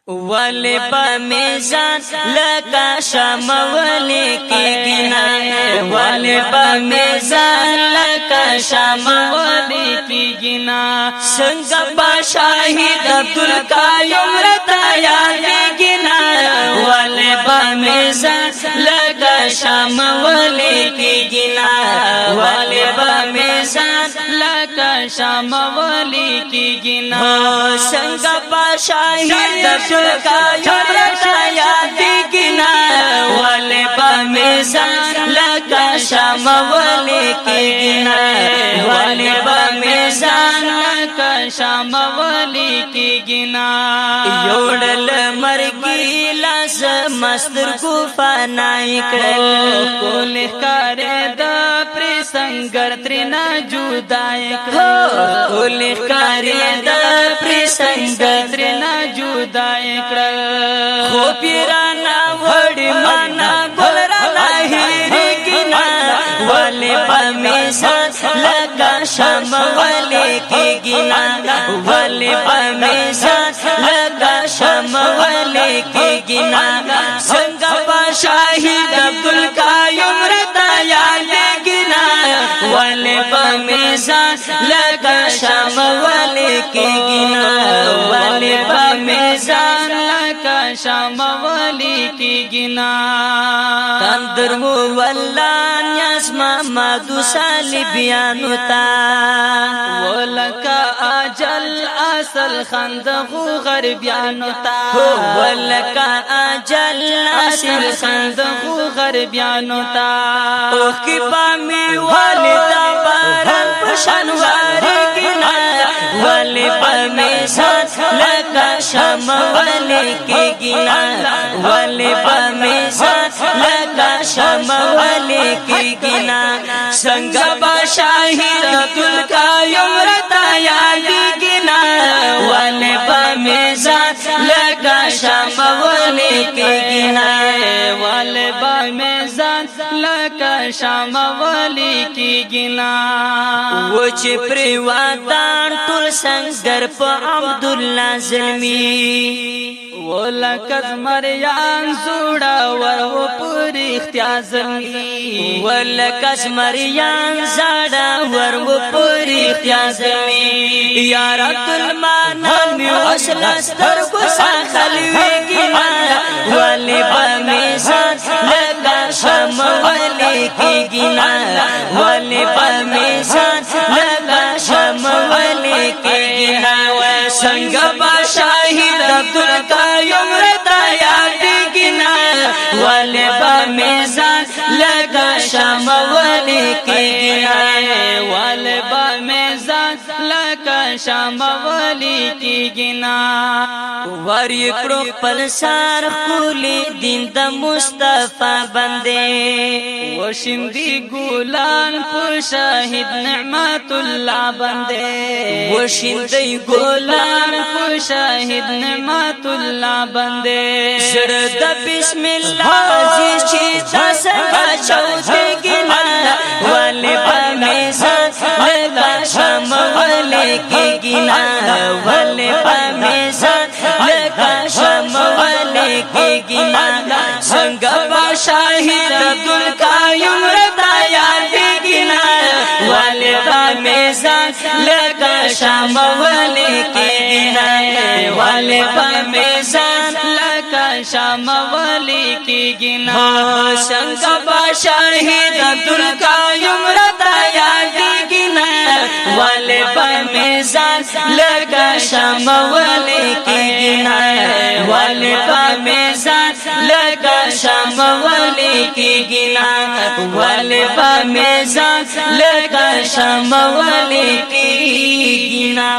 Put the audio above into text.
ولی با میزان لکا شامولی کی گنا ولی با میزان لکا شامولی کی گنا سنگ با شاہد عبدالقیوم رتا یادی گنا ولی با میزان لکا شامولی کی گنا ولی با میزان لکا شامولی کی گنا سنگ با شاہد عبدالقیوم رتا یادی گنا ولی با میزان لکا شامولی کی گنا ولی با میزان لکا شامولی کی گنا یوڑل مرگی لاس مستر کو فانائی کرل کول کاری دا پری سنگر ترینا جودائی کرل کول کاری دا پری سنگر ترینا جودائی کرل خو پیرانا وڑی مانا گل رانا ہیری گنا ولی پامیزان لگا شام ولی کی گنا ولی پامیزان لگا شام ولی کی گنا سنگا پا شاہد عبدالقیوم رتا یادی گنا ولی پامیزان لگا شام ولی کی گنا ولی پامیزان لگا شام ولی کی گنا تندر واللہ نیاسما مادو سالی بیانو تا ولکا آجل اصل خندقو غربیانو تا ولکا آجل اصل خندقو غربیانو تا اوخ کی بامی والدہ باران پشانواری گنا ولی پامیزان لکا شام ولی کی گنا ولی پامیزان لکا شام ولی کی گنا سنگا با شاہد عبدالقیوم رتا یادی گنا ولی پامیزان لکا شام ولی کی گنا ولی پامیزان لکا شام ولی کی گنا وچ پریواتان ټول سنگر په عبدالله ظلمی ولکت مریان زوڑا ورو پوری اختیار زمی ولکت مریان زاڑا ورو پوری اختیار زمی یار عبدالمانا می وصلستر گسا خلوی گنا ولی بامیزان لگا شام ولی کی گنا ولی بامیزان لگا شام ولی کی گنا سنگا با شاہد عبدالقیوم رتا یادی گنا ولی بامیزان لگا شام ولی کی گنا ولی بامیزان لگا شام ولی کی گنا وری کرو پلسار خولی دین دا مصطفیٰ بندے وشندی گولان پو شاہد نعمت اللہ بندے وشندی گولان پو شاہد نعمت اللہ بندے زرد بسم اللہ عزیز چیتا سنگا چودے گنا ولی پامیزان لگا شام ولی کی گنا ولی پامیزان لگا شام ولی کی گنا سنگا با شاہد عبدالقیوم رتا یادی گنا ولی پامیزان لگا شام ولی کی گنا ولی پامیزان لگا شام ولی کی گنا سنگا با شاہد عبدالقیوم رتا یادی گنا ولی پامیزان لگا شام ولی کی گنا ولی پامیزان لگا شام ولی کی گنا ولی پامیزان لگا شام ولی کی گنا